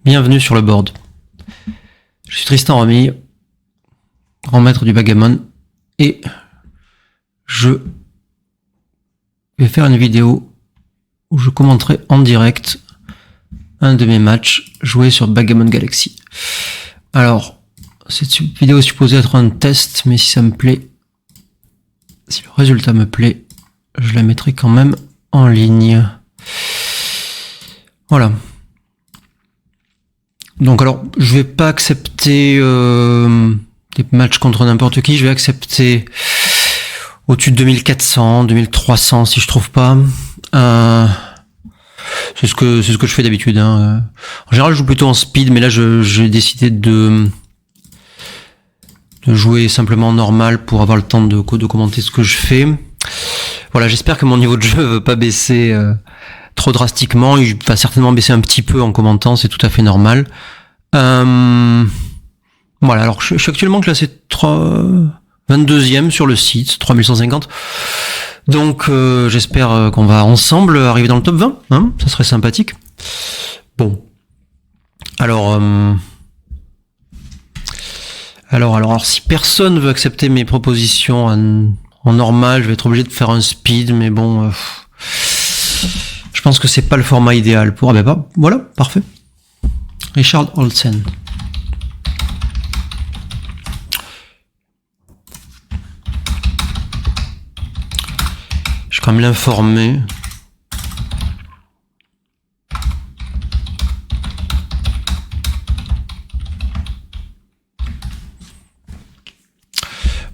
Bienvenue sur le board. Je suis Tristan Remille, grand maître du backgammon, et je vais faire une vidéo où je commenterai en direct un de mes matchs joués sur Backgammon Galaxy. Alors, cette vidéo est supposée être un test, mais si ça me plaît, si le résultat me plaît, je la mettrai quand même en ligne. Voilà. Donc alors, je vais pas accepter des matchs contre n'importe qui, je vais accepter au-dessus de 2400, 2300 si je trouve pas. C'est ce que je fais d'habitude. En général, je joue plutôt en speed, mais là, j'ai décidé de jouer simplement normal pour avoir le temps de commenter ce que je fais. Voilà, j'espère que mon niveau de jeu va pas baisser trop drastiquement. Il va certainement baisser un petit peu en commentant, c'est tout à fait normal. Voilà, alors je suis actuellement classé 22e sur le site, 3150. Donc j'espère qu'on va ensemble arriver dans le top 20, hein, ça serait sympathique. Bon. Alors, si personne veut accepter mes propositions en normal, je vais être obligé de faire un speed, mais bon, je pense que c'est pas le format idéal pour. Ah ben pas, voilà, parfait. Richard Olsen. Je vais quand même l'informer.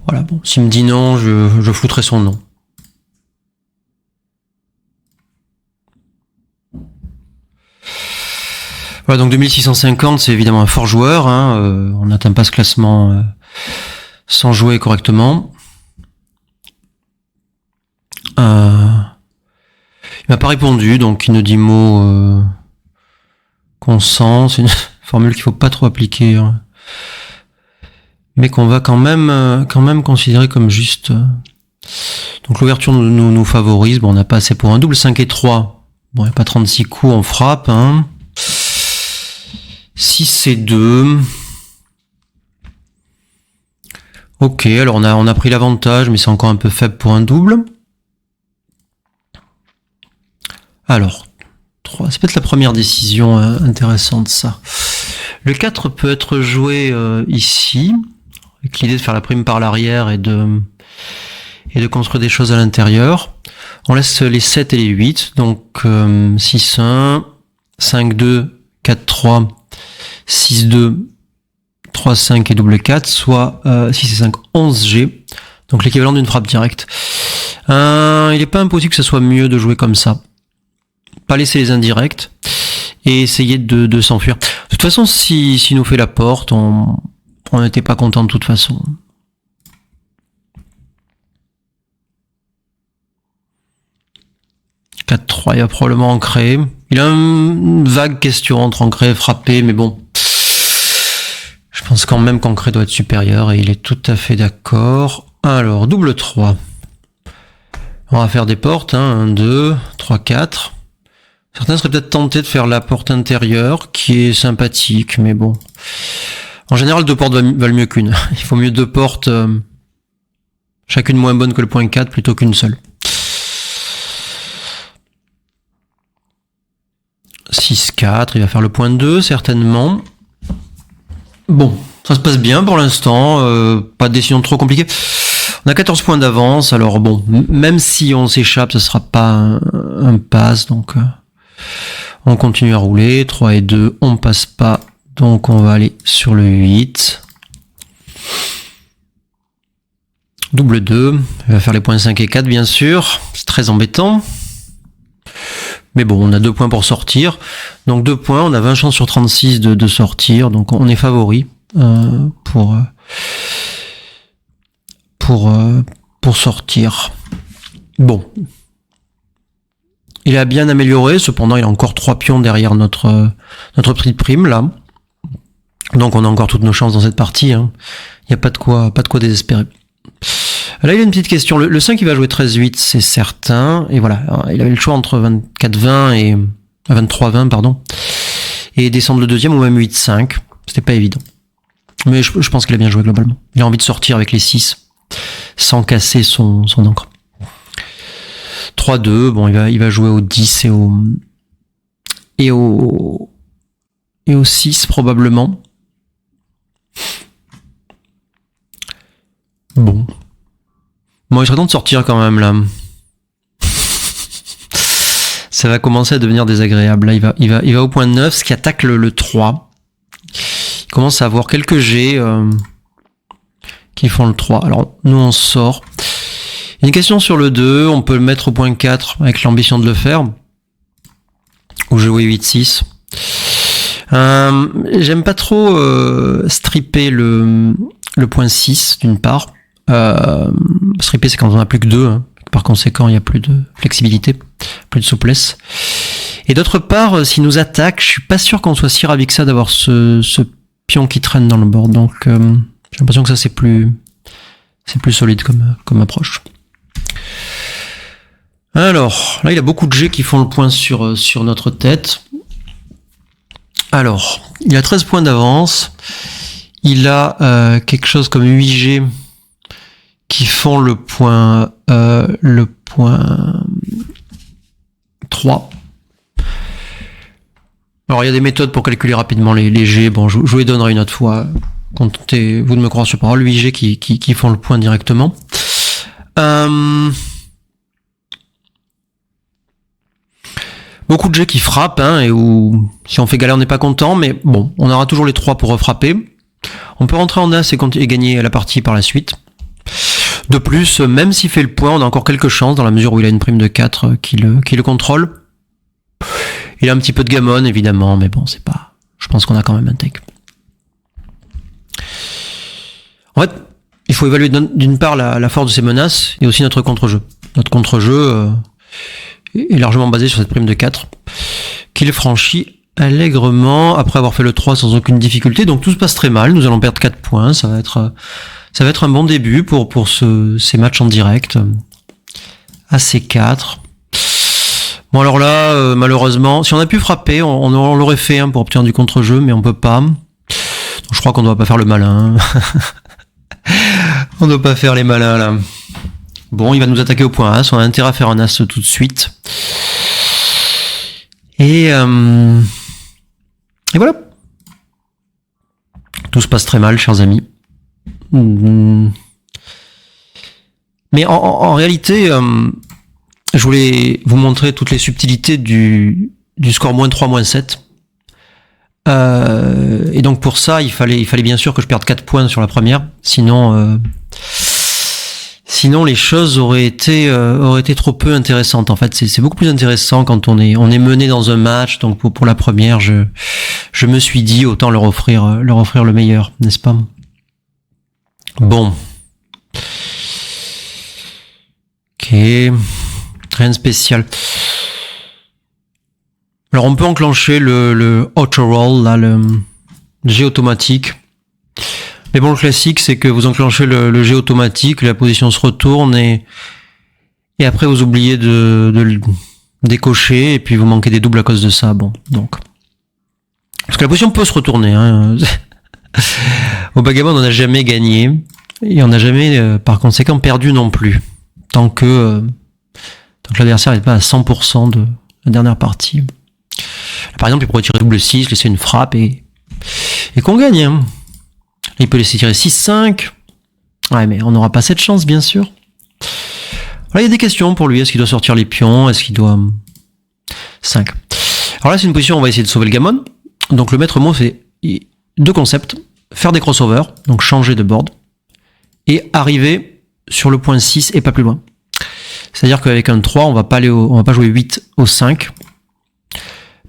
Voilà, bon, s'il me dit non, je flouterai son nom. Voilà, donc 2650, c'est évidemment un fort joueur, hein, on n'atteint pas ce classement sans jouer correctement. Il m'a pas répondu, donc il ne dit mot consent, c'est une formule qu'il faut pas trop appliquer, hein, mais qu'on va quand même considérer comme juste. Donc l'ouverture nous favorise, bon, on n'a pas assez pour un double, 5 et 3, bon, il n'y a pas 36 coups en frappe, hein. 6 et 2. Ok, alors on a pris l'avantage, mais c'est encore un peu faible pour un double. Alors, 3, c'est peut-être la première décision intéressante, ça. Le 4 peut être joué ici, avec l'idée de faire la prime par l'arrière et de construire des choses à l'intérieur. On laisse les 7 et les 8, donc 6-1, 5-2, 4-3, 6-2, 3-5 et double 4, soit 6 et 5, 11G, donc l'équivalent d'une frappe directe. Il n'est pas impossible que ce soit mieux de jouer comme ça. Pas laisser les indirects et essayer de s'enfuir. De toute façon, si nous fait la porte, on n'était pas content de toute façon. « 4-3, il va probablement ancrer. Il a une vague question entre ancrer et frapper, mais bon. Je pense quand même qu'ancrer doit être supérieur et il est tout à fait d'accord. Alors, double 3. On va faire des portes, hein, 1, 2, 3, 4. Certains seraient peut-être tentés de faire la porte intérieure, qui est sympathique, mais bon. En général, 2 portes valent mieux qu'une. Il faut mieux 2 portes, chacune moins bonne que le point 4, plutôt qu'une seule. 6-4, il va faire le point 2, certainement. Bon, ça se passe bien pour l'instant, pas de décision trop compliquée. On a 14 points d'avance, alors bon, même si on s'échappe, ce sera pas un pass, donc on continue à rouler. 3 et 2, on passe pas, donc on va aller sur le 8. Double 2, il va faire les points 5 et 4, bien sûr, c'est très embêtant. Mais bon, on a 2 points pour sortir. Donc 2 points, on a 20 chances sur 36 de sortir. Donc on est favori pour sortir. Bon. Il a bien amélioré, cependant il a encore 3 pions derrière notre prix de prime là. Donc on a encore toutes nos chances dans cette partie, hein. Il n'y a pas de quoi désespérer. Là, il y a une petite question. Le 5, il va jouer 13-8, c'est certain. Et voilà, alors, il avait le choix entre 24-20 et 23-20, pardon. et descendre le deuxième ou même 8-5. C'était pas évident. Mais je pense qu'il a bien joué globalement. Il a envie de sortir avec les 6 sans casser son encre. 3-2, bon, il va jouer au 10 et au 6 probablement. Bon, il serait temps de sortir quand même là. Ça va commencer à devenir désagréable. Là, il va au point 9, ce qui attaque le 3. Il commence à avoir quelques jets qui font le 3. Alors, nous, on sort. Il y a une question sur le 2. On peut le mettre au point 4 avec l'ambition de le faire. Ou jouer 8-6. J'aime pas trop stripper le point 6, d'une part. Stripper, c'est quand on a plus que 2. Hein. Par conséquent, il n'y a plus de flexibilité, plus de souplesse. Et d'autre part, s'il nous attaque, je suis pas sûr qu'on soit si ravi que ça d'avoir ce pion qui traîne dans le board. Donc, j'ai l'impression que ça, c'est plus solide comme approche. Alors, là, il y a beaucoup de jets qui font le point sur notre tête. Alors, il a 13 points d'avance. Il a quelque chose comme 8 jets qui font le point 3. Alors, il y a des méthodes pour calculer rapidement les jets. Bon, je vous les donnerai une autre fois. Comptez-vous de me croire sur parole. 8 jets qui font le point directement. Beaucoup de jets qui frappent, hein, et où si on fait galère, on n'est pas content, mais bon, on aura toujours les 3 pour refrapper. On peut rentrer en as et gagner la partie par la suite. De plus, même s'il fait le point, on a encore quelques chances dans la mesure où il a une prime de 4 qui le contrôle. Il a un petit peu de gammon, évidemment, mais bon, c'est pas... Je pense qu'on a quand même un take. En fait, il faut évaluer d'une part la force de ses menaces et aussi notre contre-jeu. Notre contre-jeu est largement basé sur cette prime de 4 qu'il franchit allègrement après avoir fait le 3 sans aucune difficulté. Donc tout se passe très mal, nous allons perdre 4 points, ça va être un bon début pour ces matchs en direct. AC4. Bon alors là, malheureusement, si on a pu frapper, on l'aurait fait pour obtenir du contre-jeu, mais on peut pas. Donc, je crois qu'on ne doit pas faire le malin. On ne doit pas faire les malins là. Bon, il va nous attaquer au point As, on a intérêt à faire un As tout de suite. Et voilà. Tout se passe très mal, chers amis. Mais en réalité, je voulais vous montrer toutes les subtilités du score -3, -7. Et donc pour ça, il fallait bien sûr que je perde 4 points sur la première. Sinon les choses auraient été trop peu intéressantes. En fait, c'est beaucoup plus intéressant quand on est mené dans un match. Donc pour la première, je me suis dit autant leur offrir le meilleur, n'est-ce pas? Bon. Ok. Rien de spécial. Alors on peut enclencher le auto roll, là, le jet automatique. Mais bon, le classique, c'est que vous enclenchez le jet automatique, la position se retourne et après vous oubliez de le décocher et puis vous manquez des doubles à cause de ça. Bon, donc. Parce que la position peut se retourner, hein. Au backgammon, on n'a jamais gagné et on n'a jamais, par conséquent, perdu non plus. Tant que l'adversaire n'est pas à 100% de la dernière partie. Là, par exemple, il pourrait tirer double 6, laisser une frappe et qu'on gagne. Hein. Là, il peut laisser tirer 6-5. Ouais, mais on n'aura pas cette chance, bien sûr. Là, il y a des questions pour lui. Est-ce qu'il doit sortir les pions? Est-ce qu'il doit... 5. Alors là, c'est une position où on va essayer de sauver le gammon. Donc le maître mot, c'est 2 concepts. Faire des crossovers, donc changer de board. Et arriver sur le point 6 et pas plus loin. C'est-à-dire qu'avec un 3, on va pas jouer 8 au 5.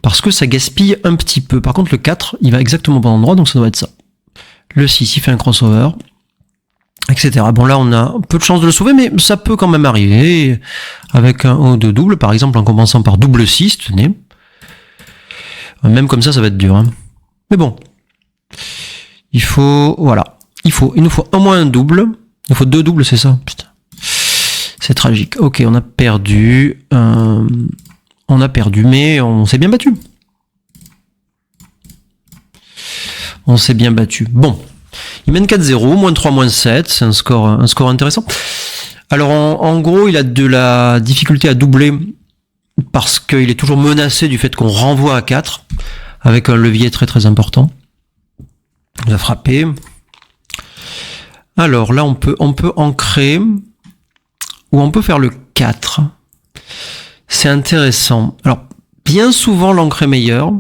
Parce que ça gaspille un petit peu. Par contre, le 4, il va exactement au bon endroit, donc ça doit être ça. Le 6, il fait un crossover, etc. Bon, là, on a peu de chance de le sauver, mais ça peut quand même arriver. Avec un haut de double, par exemple, en commençant par double 6, tenez. Même comme ça va être dur. Hein. Mais bon. Il nous faut au moins un double. Il nous faut 2 doubles, c'est ça? Putain. C'est tragique. Ok, on a perdu. Mais on s'est bien battu. On s'est bien battu. Bon. Il mène 4-0, moins 3, moins 7. C'est un score intéressant. Alors, en gros, il a de la difficulté à doubler parce qu'il est toujours menacé du fait qu'on renvoie à 4 avec un levier très très important. Il a frappé. Alors là, on peut ancrer ou on peut faire le 4. C'est intéressant. Alors, bien souvent, l'encre est meilleure.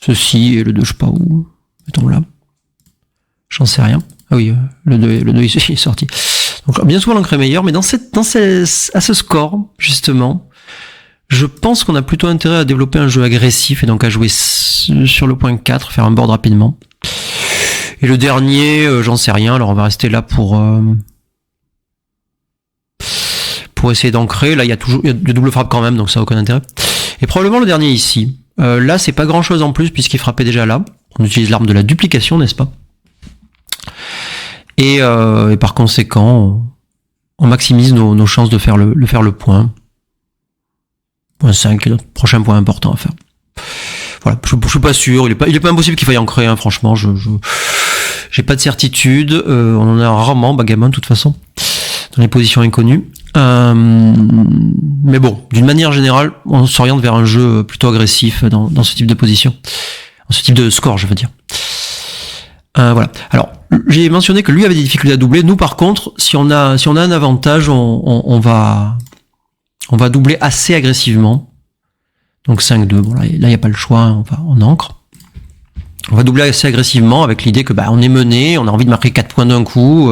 Ceci et le 2, je sais pas où. Mettons là. J'en sais rien. Ah oui, le 2 il est sorti. Donc, bien souvent, l'encre est meilleure, mais à ce score, justement, je pense qu'on a plutôt intérêt à développer un jeu agressif et donc à jouer sur le point 4, faire un board rapidement. Et le dernier, j'en sais rien, alors on va rester là pour essayer d'ancrer. Là, il y a de double frappe quand même, donc ça n'a aucun intérêt. Et probablement le dernier ici. Là, c'est pas grand chose en plus puisqu'il frappait déjà là. On utilise l'arme de la duplication, n'est-ce pas? Et par conséquent, on maximise nos chances de faire le point. Point 5 est notre prochain point important à faire. Voilà, je suis pas sûr, il est pas impossible qu'il faille ancrer, hein, franchement, j'ai pas de certitude, on en a rarement, backgammon de toute façon, dans les positions inconnues. Mais bon, d'une manière générale, on s'oriente vers un jeu plutôt agressif dans ce type de position. Dans ce type de score, je veux dire. Voilà. Alors, j'ai mentionné que lui avait des difficultés à doubler. Nous, par contre, si on a un avantage, on va doubler assez agressivement. Donc 5-2. Bon, là, il n'y a pas le choix. On ancre. On va doubler assez agressivement avec l'idée que, on est mené, on a envie de marquer 4 points d'un coup.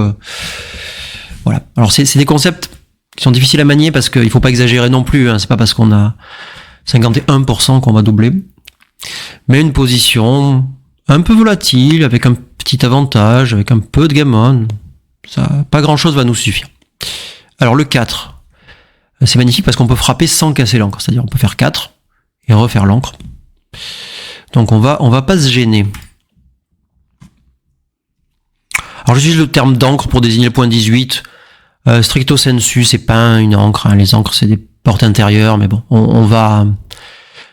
Voilà. Alors, c'est des concepts qui sont difficiles à manier parce qu'il faut pas exagérer non plus. Hein. C'est pas parce qu'on a 51% qu'on va doubler. Mais une position un peu volatile, avec un petit avantage, avec un peu de gammon, ça, pas grand chose va nous suffire. Alors le 4, c'est magnifique parce qu'on peut frapper sans casser l'encre, c'est-à-dire on peut faire 4 et refaire l'encre. Donc on va pas se gêner. Alors j'utilise le terme d'encre pour désigner le point 18. Stricto sensu, c'est pas une encre, hein. Les encres c'est des portes intérieures, mais bon, on va...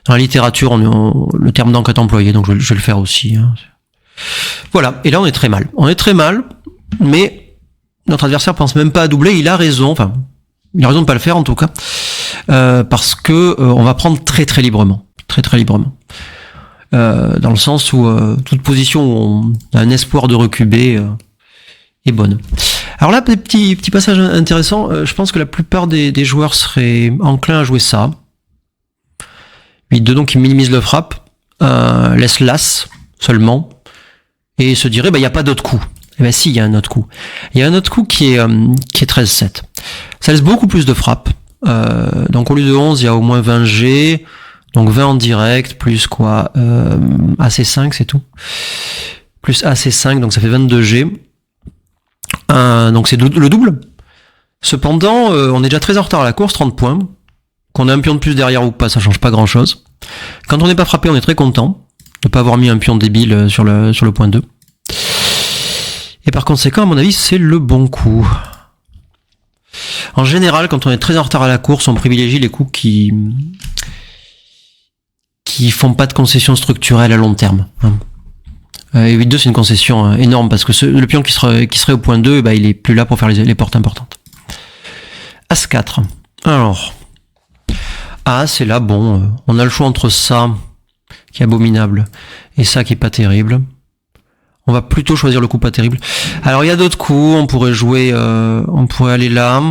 Dans la littérature, le terme d'encre est employé, donc je vais le faire aussi. Hein. Voilà, et là on est très mal. On est très mal, mais notre adversaire pense même pas à doubler, il a raison, enfin, il a raison de pas le faire en tout cas, parce que on va prendre très très librement. Très très librement. Dans le sens où toute position où on a un espoir de recuber est bonne. Alors là, petit passage intéressant, je pense que la plupart des joueurs seraient enclins à jouer ça. 8-2, donc il minimise le frappe, laisse l'as seulement, et se dirait, il n'y a pas d'autre coup. Eh ben si, il y a un autre coup. Il y a un autre coup qui est 13-7. Ça laisse beaucoup plus de frappe. Donc au lieu de 11, il y a au moins 20 G, donc 20 en direct, plus quoi, AC5, c'est tout. Plus AC5, donc ça fait 22 G. Donc c'est le double. Cependant, on est déjà très en retard à la course, 30 points. Qu'on ait un pion de plus derrière ou pas, ça change pas grand chose. Quand on n'est pas frappé, on est très content de pas avoir mis un pion débile sur le point 2. Et par conséquent, à mon avis, c'est le bon coup. En général, quand on est très en retard à la course, on privilégie les coups qui font pas de concession structurelle à long terme. Et 8-2, c'est une concession énorme parce que le pion qui serait au point 2, il est plus là pour faire les portes importantes. As-4. Alors... c'est là, bon, on a le choix entre ça, qui est abominable, et ça qui est pas terrible. On va plutôt choisir le coup pas terrible. Alors il y a d'autres coups, on pourrait jouer, on pourrait aller là,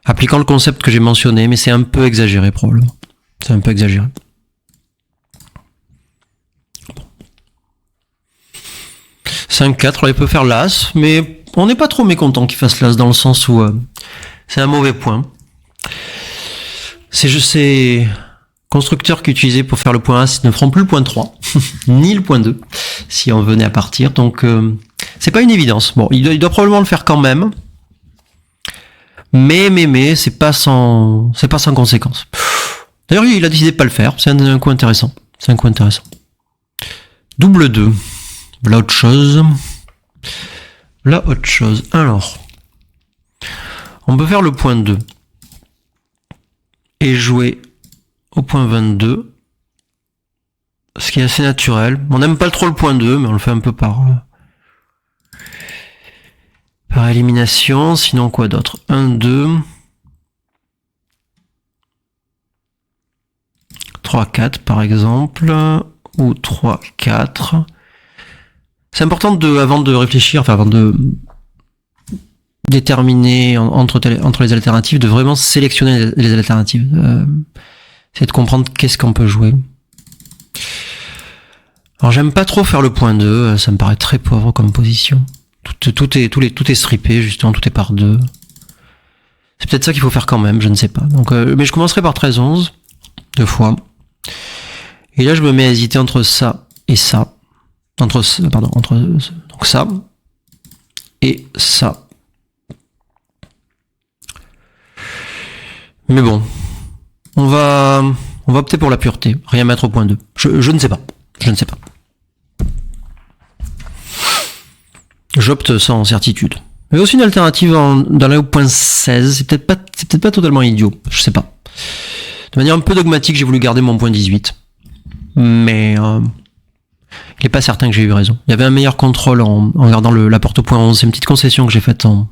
appliquant le concept que j'ai mentionné, mais c'est un peu exagéré probablement. C'est un peu exagéré. 5-4, alors il peut faire l'as, mais on n'est pas trop mécontent qu'il fasse l'as dans le sens où c'est un mauvais point. Ces constructeurs qui utilisaient pour faire le point A ne feront plus le point 3, ni le point 2, si on venait à partir. Donc, c'est pas une évidence. Bon, il doit probablement le faire quand même. Mais, c'est pas sans conséquence. D'ailleurs, il a décidé de pas le faire. C'est un coup intéressant. Double 2. Là, autre chose. Alors. On peut faire le point 2. Et jouer au point 22 Ce qui est assez naturel. On n'aime pas trop le point 2, mais on le fait un peu par élimination. Sinon, quoi d'autre? 1, 2... 3, 4 par exemple, ou 3, 4. C'est important avant de réfléchir, enfin avant de déterminer entre les alternatives, de vraiment sélectionner les alternatives. C'est de comprendre qu'est-ce qu'on peut jouer. Alors j'aime pas trop faire le point 2, ça me paraît très pauvre comme position. Tout est strippé, justement, tout est par 2. C'est peut-être ça qu'il faut faire quand même, je ne sais pas. Donc, mais je commencerai par 13-11, 2 fois. Et là, je me mets à hésiter entre ça et ça. Donc ça et ça. Mais bon, on va opter pour la pureté. Rien mettre au point 2. Je ne sais pas. Je ne sais pas. J'opte sans certitude. Il y a aussi une alternative dans la point 16. C'est peut-être pas totalement idiot. Je sais pas. De manière un peu dogmatique, j'ai voulu garder mon point 18. Mais il n'est pas certain que j'ai eu raison. Il y avait un meilleur contrôle en gardant la porte au point 11. C'est une petite concession que j'ai faite en...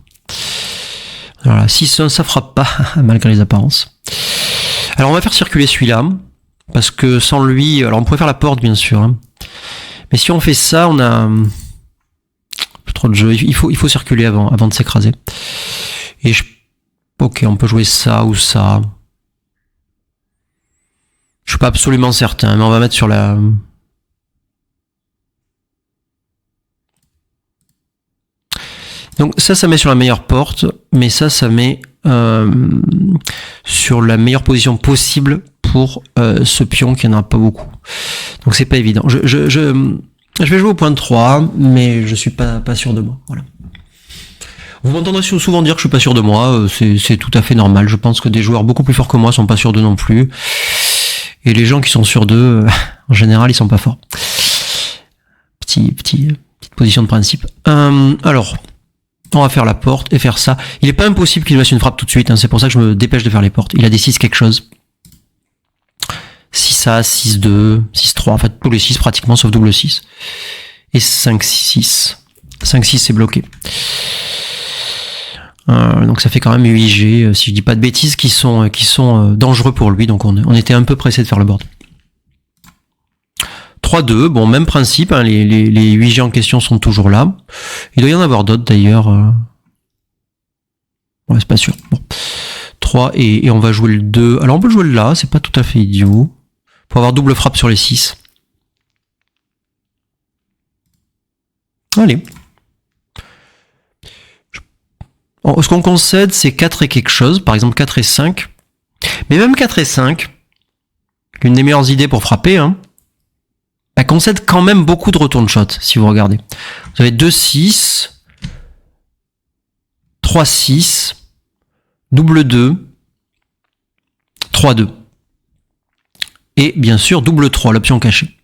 Voilà, 6-1, ça frappe pas, malgré les apparences. Alors on va faire circuler celui-là, parce que sans lui... Alors on pourrait faire la porte, bien sûr. Hein. Mais si on fait ça, on a... Plus trop de jeu. Il faut circuler avant de s'écraser. Et ok, on peut jouer ça ou ça. Je suis pas absolument certain, mais on va mettre sur la... Donc ça met sur la meilleure porte, mais ça met sur la meilleure position possible pour ce pion qui n'en a pas beaucoup. Donc c'est pas évident. Je vais jouer au point 3, mais je suis pas sûr de moi. Voilà. Vous m'entendrez souvent dire que je suis pas sûr de moi, c'est tout à fait normal. Je pense que des joueurs beaucoup plus forts que moi sont pas sûrs d'eux non plus. Et les gens qui sont sûrs d'eux, en général, ils sont pas forts. Petite position de principe. Alors, on va faire la porte et faire ça. Il est pas impossible qu'il fasse une frappe tout de suite, hein, c'est pour ça que je me dépêche de faire les portes. Il a des 6 quelque chose. 6A, 6-2, 6-3, en fait tous les 6 pratiquement, sauf double 6. Et 5-6. 5-6 c'est bloqué. Donc ça fait quand même 8G, si je dis pas de bêtises, qui sont dangereux pour lui, donc on était un peu pressé de faire le board. 3-2, bon, même principe, hein, les 8G en question sont toujours là. Il doit y en avoir d'autres d'ailleurs. Ouais, c'est pas sûr. Bon. 3 et on va jouer le 2. Alors on peut jouer le là, c'est pas tout à fait idiot. Pour avoir double frappe sur les 6. Allez. Ce qu'on concède, c'est 4 et quelque chose, par exemple 4 et 5. Mais même 4 et 5, une des meilleures idées pour frapper, hein, bah, concède quand même beaucoup de return shot, si vous regardez. Vous avez 2-6, 3-6, double 2, 3-2. Et bien sûr, double 3, l'option cachée.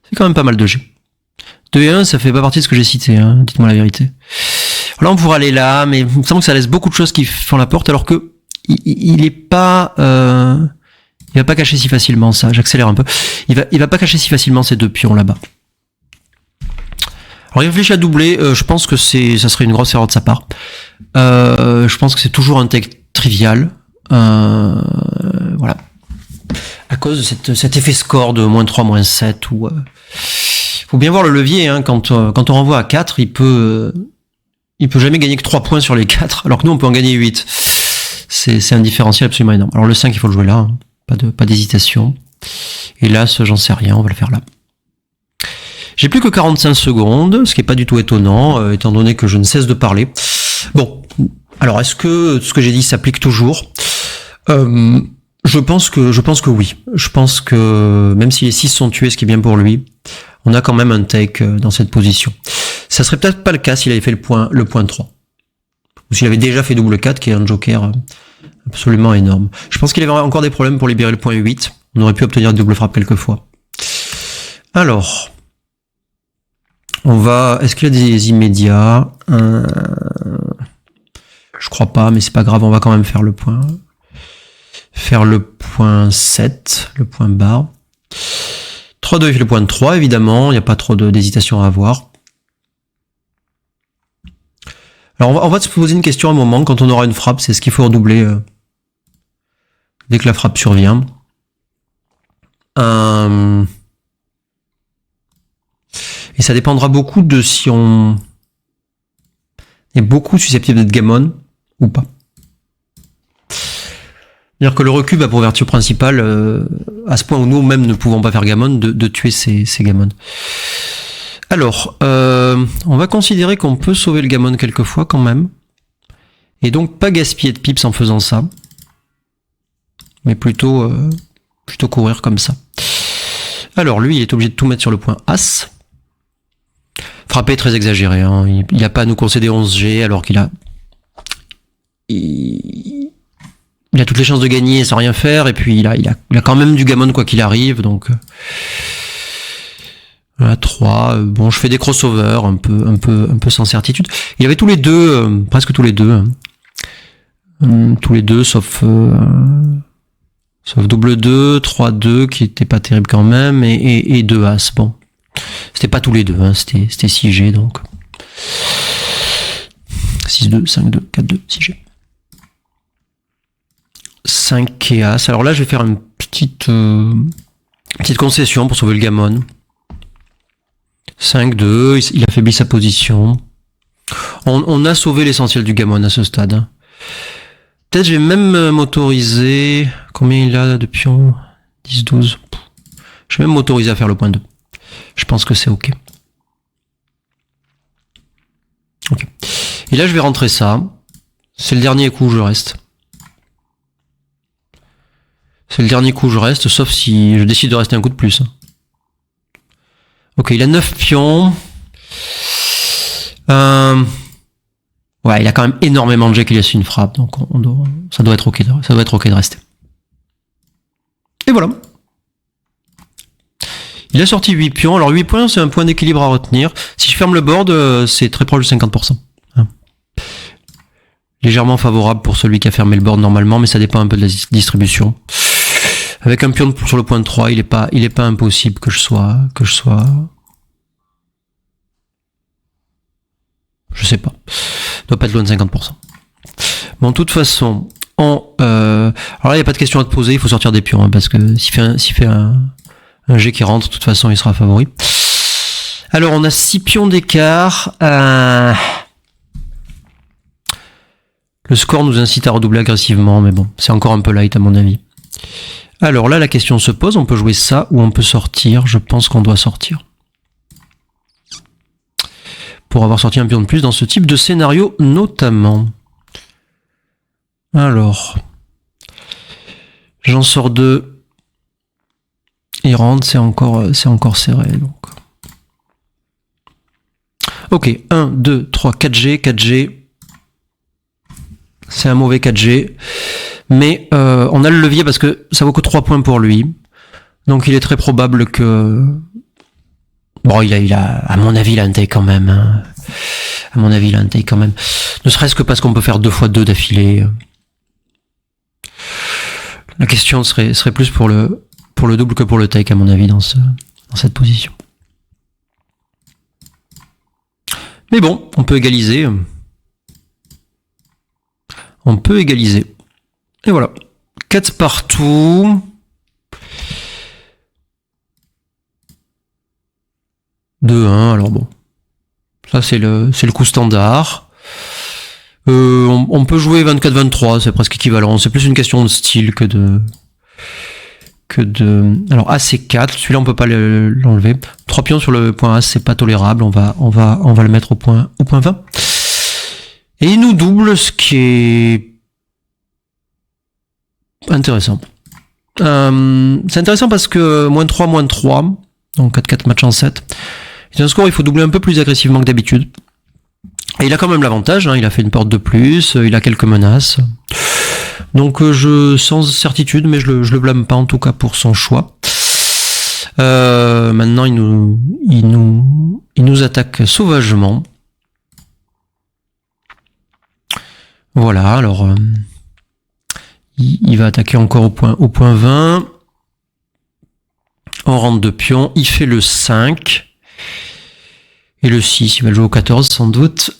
C'est quand même pas mal de G. 2 et 1, ça fait pas partie de ce que j'ai cité, hein, dites-moi la vérité. Là, on pourrait aller là, mais il me semble que ça laisse beaucoup de choses qui font la porte, alors que il est pas, il va pas cacher si facilement ça. J'accélère un peu. Il va pas cacher si facilement ces deux pions là-bas. Alors, il réfléchit à doubler. Je pense que ça serait une grosse erreur de sa part. Je pense que c'est toujours un take trivial. Voilà. À cause de cet effet score de -3, -7 ou. Faut bien voir le levier, hein. Quand on renvoie à 4, il peut jamais gagner que 3 points sur les 4, alors que nous on peut en gagner 8. C'est un différentiel absolument énorme. Alors le 5, il faut le jouer là, hein. Pas d'hésitation. Et là, j'en sais rien, on va le faire là. J'ai plus que 45 secondes, ce qui est pas du tout étonnant, étant donné que je ne cesse de parler. Bon, alors est-ce que ce que j'ai dit s'applique toujours? Je pense que oui. Je pense que même si les 6 sont tués, ce qui est bien pour lui, on a quand même un take dans cette position. Ça serait peut-être pas le cas s'il avait fait le point 3. Ou s'il avait déjà fait double 4, qui est un joker absolument énorme. Je pense qu'il avait encore des problèmes pour libérer le point 8. On aurait pu obtenir une double frappe quelques fois. Alors, on va... Est-ce qu'il y a des immédiats? Je crois pas, mais c'est pas grave, on va quand même faire le point. Faire le point 7, le point barre. 3-2, il fait le point de 3, évidemment. Il n'y a pas trop d'hésitation à avoir. Alors, on va se poser une question à un moment. Quand on aura une frappe, c'est ce qu'il faut redoubler dès que la frappe survient. Et ça dépendra beaucoup de si on est beaucoup susceptible d'être gammon ou pas. C'est-à-dire que le recul a pour vertu principale, à ce point où nous-mêmes ne pouvons pas faire gammon, de tuer ces gammons. Alors, on va considérer qu'on peut sauver le gammon quelquefois quand même. Et donc pas gaspiller de pips en faisant ça. Mais plutôt courir comme ça. Alors lui, il est obligé de tout mettre sur le point As. Frapper très exagéré. Hein. Il n'a pas à nous concéder 11G alors qu'il a... Il a toutes les chances de gagner sans rien faire. Et puis il a quand même du gammon quoi qu'il arrive. Donc... Voilà, 3. Bon, je fais des crossovers un peu sans certitude. Il avait tous les deux, presque tous les deux. Tous les deux, sauf double 2, 3-2, qui était pas terrible quand même, et 2 As. Bon. C'était pas tous les deux, hein, c'était 6G, donc. 6-2, 5-2, 4-2, 6G. 5 et As. Alors là, je vais faire une petite concession pour sauver le gammon. 5-2, il affaiblit sa position. On a sauvé l'essentiel du gammon à ce stade. Peut-être je vais même m'autoriser... Combien il a de pions? 10-12. Je vais même m'autoriser à faire le point 2. Je pense que c'est ok. Ok. Et là je vais rentrer ça. C'est le dernier coup où je reste. C'est le dernier coup où je reste, sauf si je décide de rester un coup de plus. Ok, il a 9 pions. Ouais, il a quand même énormément de jets qui laissent une frappe, donc ça doit être ok de rester. Et voilà. Il a sorti 8 pions. Alors 8 points, c'est un point d'équilibre à retenir. Si je ferme le board, c'est très proche de 50%. Légèrement favorable pour celui qui a fermé le board normalement, mais ça dépend un peu de la distribution. Avec un pion sur le point de 3, il est pas impossible que je sois... Je sais pas. Doit pas être loin de 50%. Bon, de toute façon, alors là, il n'y a pas de question à te poser, il faut sortir des pions, hein, parce que s'il fait un G qui rentre, de toute façon, il sera favori. Alors, on a 6 pions d'écart. Le score nous incite à redoubler agressivement, mais bon, c'est encore un peu light à mon avis. Alors là, la question se pose, on peut jouer ça ou on peut sortir. Je pense qu'on doit sortir. Pour avoir sorti un pion de plus dans ce type de scénario, notamment. Alors, j'en sors 2. Il rentre, c'est encore serré. Donc. Ok, 1, 2, 3, 4G, 4G. C'est un mauvais 4G. Mais on a le levier parce que ça vaut que 3 points pour lui. Donc il est très probable que... Bon, il a, à mon avis, il a un take quand même. Hein. À mon avis, il a un take quand même. Ne serait-ce que parce qu'on peut faire 2 x 2 d'affilée. La question serait plus pour le double que pour le take, à mon avis, dans cette position. Mais bon, on peut égaliser. On peut égaliser. Et voilà. 4 partout. « 2-1, alors bon. Ça, c'est le coup standard. On peut jouer 24-23, c'est presque équivalent. C'est plus une question de style que de... Alors, A, c'est 4. Celui-là, on peut pas l'enlever. 3 pions sur le point A, c'est pas tolérable. On va le mettre au point 20. Et il nous double, ce qui est intéressant. C'est intéressant parce que -3, donc 4-4 match en 7. C'est un score où il faut doubler un peu plus agressivement que d'habitude. Et il a quand même l'avantage, hein, il a fait une porte de plus, il a quelques menaces. Donc sans certitude, mais je le blâme pas en tout cas pour son choix. Maintenant il nous attaque sauvagement. Voilà, alors il va attaquer encore au point 20. On rentre 2 pions. Il fait le 5. Et le 6, il va le jouer au 14 sans doute.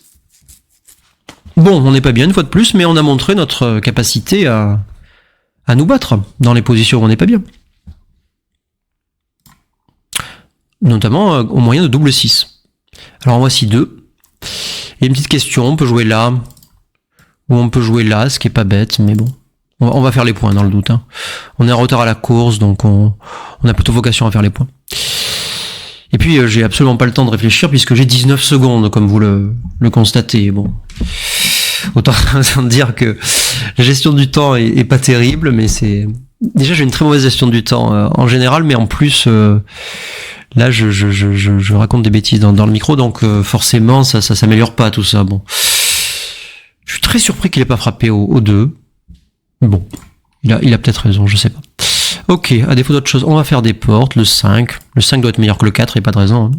Bon, on n'est pas bien une fois de plus, mais on a montré notre capacité à nous battre dans les positions où on n'est pas bien. Notamment au moyen de double 6. Alors en voici 2. Et une petite question, on peut jouer là, ou on peut jouer là, ce qui est pas bête, mais bon. On va faire les points dans le doute. Hein. On est en retard à la course, donc on a plutôt vocation à faire les points. Et puis j'ai absolument pas le temps de réfléchir puisque j'ai 19 secondes, comme vous le constatez. Bon, autant dire que la gestion du temps est pas terrible, mais c'est déjà j'ai une très mauvaise gestion du temps en général, mais en plus là je raconte des bêtises dans le micro, donc forcément ça s'améliore pas tout ça. Bon, je suis très surpris qu'il ait pas frappé au 2. Bon, il a peut-être raison, je sais pas. Ok, à défaut d'autre chose, on va faire des portes, le 5. Le 5 doit être meilleur que le 4, il n'y a pas de raison. Hein.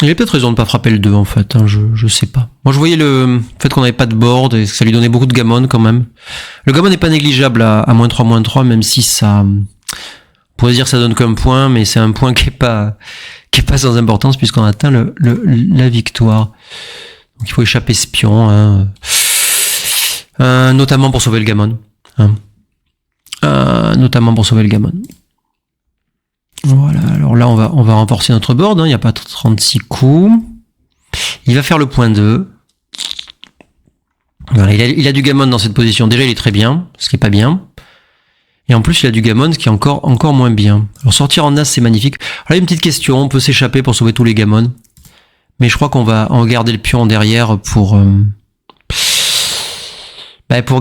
Il a peut-être raison de ne pas frapper le 2 en fait, hein, je sais pas. Moi je voyais le fait qu'on n'avait pas de board et que ça lui donnait beaucoup de gammon quand même. Le gammon n'est pas négligeable à -3, -3, même si ça... On pourrait dire que ça donne qu'un point, mais c'est un point qui est pas sans importance puisqu'on atteint la victoire. Donc il faut échapper ce pion, hein. Notamment pour sauver le gammon. Hein. Notamment pour sauver le gammon. Voilà, alors là on va renforcer notre board, hein. Il n'y a pas 36 coups. Il va faire le point 2. Voilà, il a du gammon dans cette position. Déjà il est très bien, ce qui est pas bien. Et en plus il a du gammon, ce qui est encore moins bien. Alors sortir en as c'est magnifique. Alors là une petite question, on peut s'échapper pour sauver tous les gammons. Mais je crois qu'on va en garder le pion derrière pour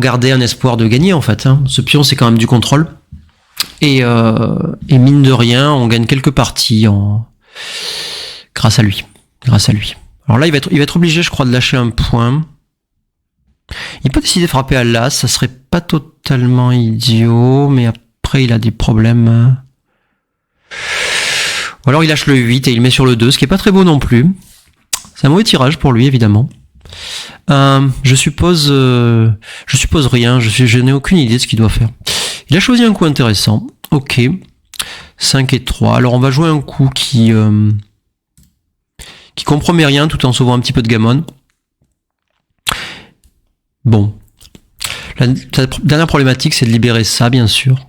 garder un espoir de gagner en fait. Hein. Ce pion c'est quand même du contrôle. Et mine de rien, on gagne quelques parties grâce à lui. Alors là, il va être obligé, je crois, de lâcher un point. Il peut décider de frapper à l'as, ça serait pas totalement idiot, mais après il a des problèmes. Ou alors il lâche le 8 et il met sur le 2, ce qui est pas très beau non plus. C'est un mauvais tirage pour lui, évidemment. Je suppose rien, je n'ai aucune idée de ce qu'il doit faire. Il a choisi un coup intéressant. Ok. 5 et 3. Alors on va jouer un coup qui compromet rien tout en sauvant un petit peu de gammon. Bon. La dernière problématique, c'est de libérer ça, bien sûr.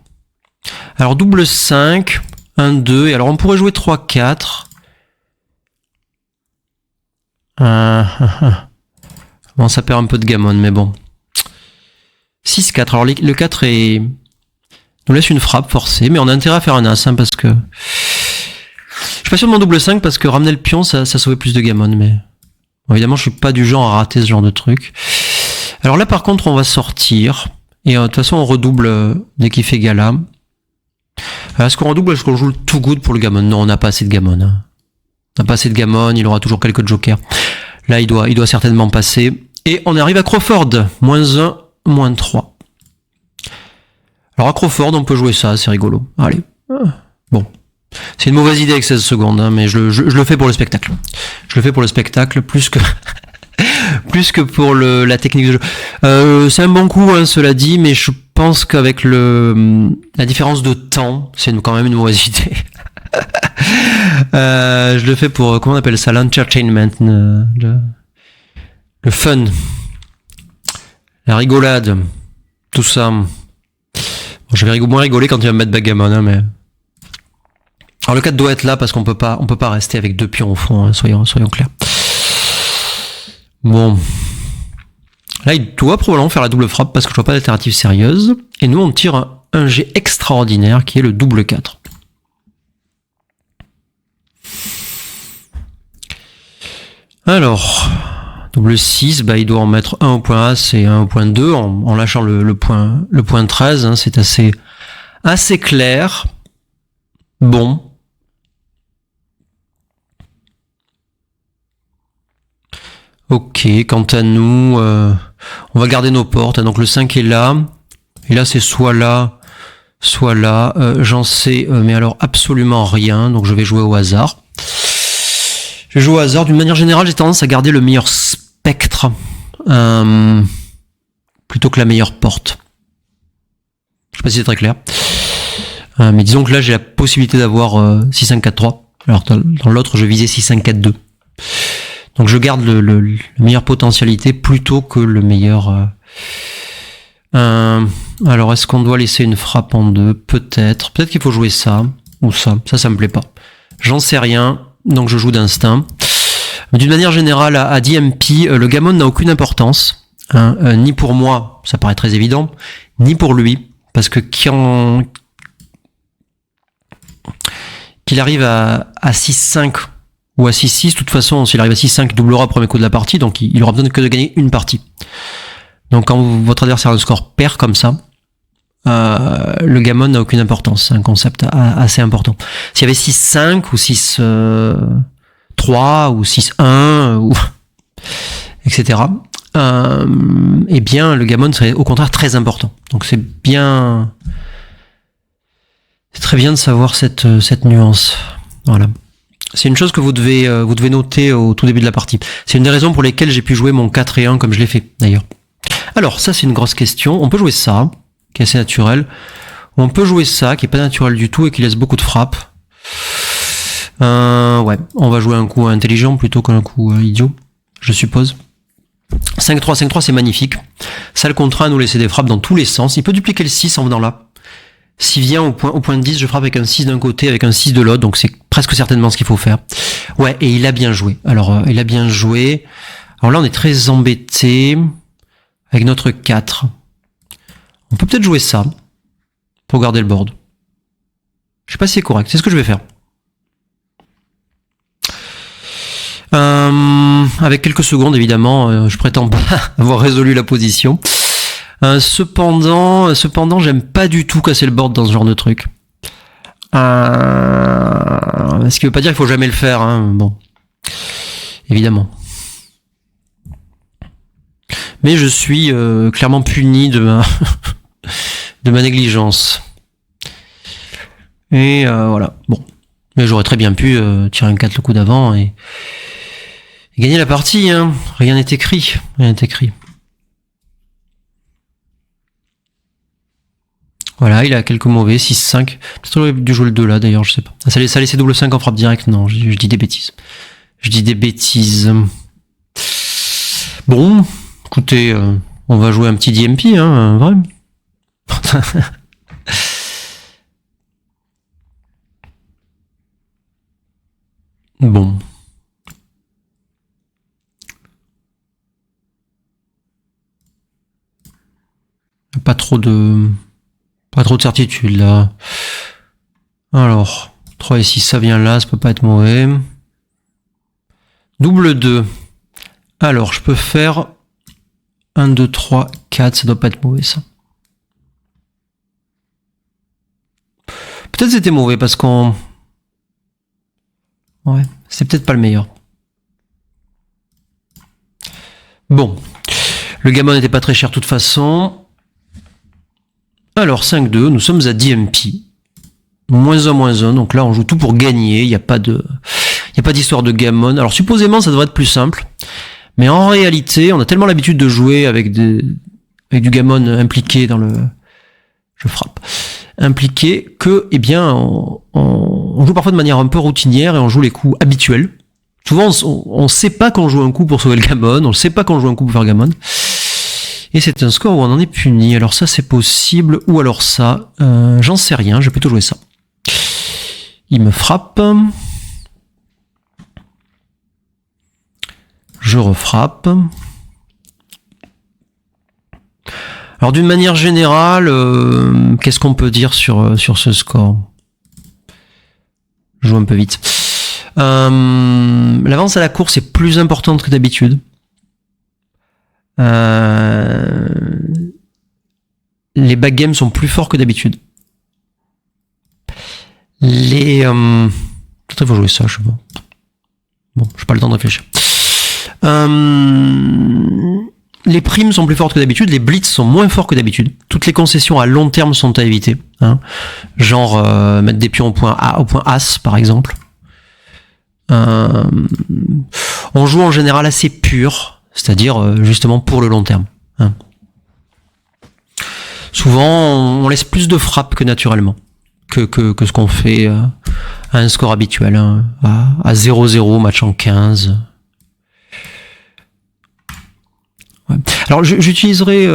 Alors double 5, 1, 2, et alors on pourrait jouer 3, 4. Bon, ça perd un peu de gammon, mais bon. 6, 4. Alors le 4 nous laisse une frappe forcée, mais on a intérêt à faire un as, hein, parce que... Je suis pas sûr de mon double 5, parce que ramener le pion, ça sauvait plus de gammon, mais... Bon, évidemment, je suis pas du genre à rater ce genre de truc. Alors là, par contre, on va sortir, et de toute façon, on redouble dès qu'il fait gala. Est-ce qu'on redouble, est-ce qu'on joue le too good pour le gammon? Non, on n'a pas assez de gammon. Hein. On n'a pas assez de gammon, il aura toujours quelques jokers. Là, il doit certainement passer. Et on arrive à Crawford. -1, -3. Alors à Crawford, on peut jouer ça, c'est rigolo. Allez. Bon. C'est une mauvaise idée avec 16 secondes, hein, mais je le fais pour le spectacle. Je le fais pour le spectacle, plus que pour la technique de jeu. C'est un bon coup, hein, cela dit, mais je pense qu'avec la différence de temps, c'est quand même une mauvaise idée. Je le fais pour, comment on appelle ça, l'entertainment, le fun, la rigolade, tout ça. Bon, je vais moins rigoler quand il va me mettre backgammon, hein, mais... Alors le 4 doit être là parce qu'on peut pas rester avec 2 pions au fond, hein, soyons clairs. Bon. Là, il doit probablement faire la double frappe parce que je vois pas d'alternative sérieuse. Et nous, on tire un jet extraordinaire qui est le double 4. Alors, double 6, il doit en mettre un au point As et un au point 2 en lâchant le point 13. Hein, c'est assez clair. Bon. Ok, quant à nous, on va garder nos portes. Donc le 5 est là. Et là, c'est soit là, soit là. J'en sais, mais alors absolument rien. Donc je vais jouer au hasard. Je joue au hasard. D'une manière générale, j'ai tendance à garder le meilleur spectre plutôt que la meilleure porte. Je sais pas si c'est très clair. Mais disons que là, j'ai la possibilité d'avoir 6-5-4-3. Alors dans l'autre, je visais 6-5-4-2. Donc je garde le meilleure potentialité plutôt que le meilleur... alors est-ce qu'on doit laisser une frappe en deux? Peut-être. Peut-être qu'il faut jouer ça ou ça. Ça me plaît pas. J'en sais rien. Donc je joue d'instinct. D'une manière générale, à DMP, le gammon n'a aucune importance. Ni pour moi, ça paraît très évident, ni pour lui. Parce que qu'il arrive à 6-5 ou à 6-6, de toute façon, s'il arrive à 6-5, il doublera au premier coup de la partie, donc il aura besoin que de gagner une partie. Donc quand votre adversaire a un score pair comme ça, le gammon n'a aucune importance. C'est un concept assez important. S'il y avait 6-5 ou 6-3 ou 6-1 ou etc. Eh bien le gammon serait au contraire très important. Donc c'est très bien de savoir cette nuance. Voilà. C'est une chose que vous devez noter au tout début de la partie. C'est une des raisons pour lesquelles j'ai pu jouer mon 4 et 1 comme je l'ai fait d'ailleurs. Alors ça c'est une grosse question. On peut jouer ça, qui est assez naturel. On peut jouer ça, qui est pas naturel du tout et qui laisse beaucoup de frappes. Ouais, on va jouer un coup intelligent plutôt qu'un coup idiot, je suppose. 5-3, 5-3 c'est magnifique. Ça le contraint à nous laisser des frappes dans tous les sens. Il peut dupliquer le 6 en venant là. S'il vient au point de 10, je frappe avec un 6 d'un côté, avec un 6 de l'autre, donc c'est presque certainement ce qu'il faut faire. Ouais, et il a bien joué. Alors, il a bien joué. Alors là, on est très embêté avec notre 4. On peut peut-être jouer ça pour garder le board. Je sais pas si c'est correct, c'est ce que je vais faire. Avec quelques secondes, évidemment, je prétends pas avoir résolu la position. Cependant, j'aime pas du tout casser le board dans ce genre de truc. Ce qui veut pas dire qu'il faut jamais le faire, hein. Bon, évidemment. Mais je suis clairement puni de ma négligence. Et voilà. Bon, mais j'aurais très bien pu tirer un 4 le coup d'avant et gagner la partie. Hein. Rien n'est écrit. Rien n'est écrit. Voilà, il a quelques mauvais, 6-5. Peut-être qu'il aurait dû jouer le 2 là, d'ailleurs, je sais pas. Ça laissait double 5 en frappe directe? Non, je dis des bêtises. Bon, écoutez, on va jouer un petit DMP, hein, vrai. Bon. Pas trop de certitude là. Alors, 3 et 6, ça vient là, ça peut pas être mauvais. Double 2. Alors, je peux faire 1, 2, 3, 4, ça doit pas être mauvais ça. Peut-être c'était mauvais parce qu'on... Ouais, c'est peut-être pas le meilleur. Bon, le gammon n'était pas très cher de toute façon. Alors 5-2, nous sommes à DMP. -1, donc là on joue tout pour gagner, il n'y a pas d'histoire de gammon. Alors supposément ça devrait être plus simple, mais en réalité on a tellement l'habitude de jouer avec du gammon impliqué dans le... Je frappe. Impliqué que, eh bien, on joue parfois de manière un peu routinière et on joue les coups habituels. Souvent on sait pas qu'on joue un coup pour sauver le gammon, on ne sait pas qu'on joue un coup pour faire gammon. Et c'est un score où on en est puni. Alors ça c'est possible, ou alors ça, j'en sais rien, je vais plutôt jouer ça. Il me frappe. Je refrappe. Alors d'une manière générale, qu'est-ce qu'on peut dire sur ce score? Je joue un peu vite. L'avance à la course est plus importante que d'habitude. Les backgames sont plus forts que d'habitude. Peut-être qu'il faut jouer ça, je sais pas. Bon, j'ai pas le temps de réfléchir. Les primes sont plus fortes que d'habitude, les blitz sont moins forts que d'habitude. Toutes les concessions à long terme sont à éviter. Hein. Genre mettre des pions au point As, par exemple. On joue en général assez pur, c'est-à-dire justement pour le long terme. Hein. Souvent, on laisse plus de frappes que naturellement, que ce qu'on fait à un score habituel, hein, à 0-0, match en 15. Ouais. Alors, j'utiliserai,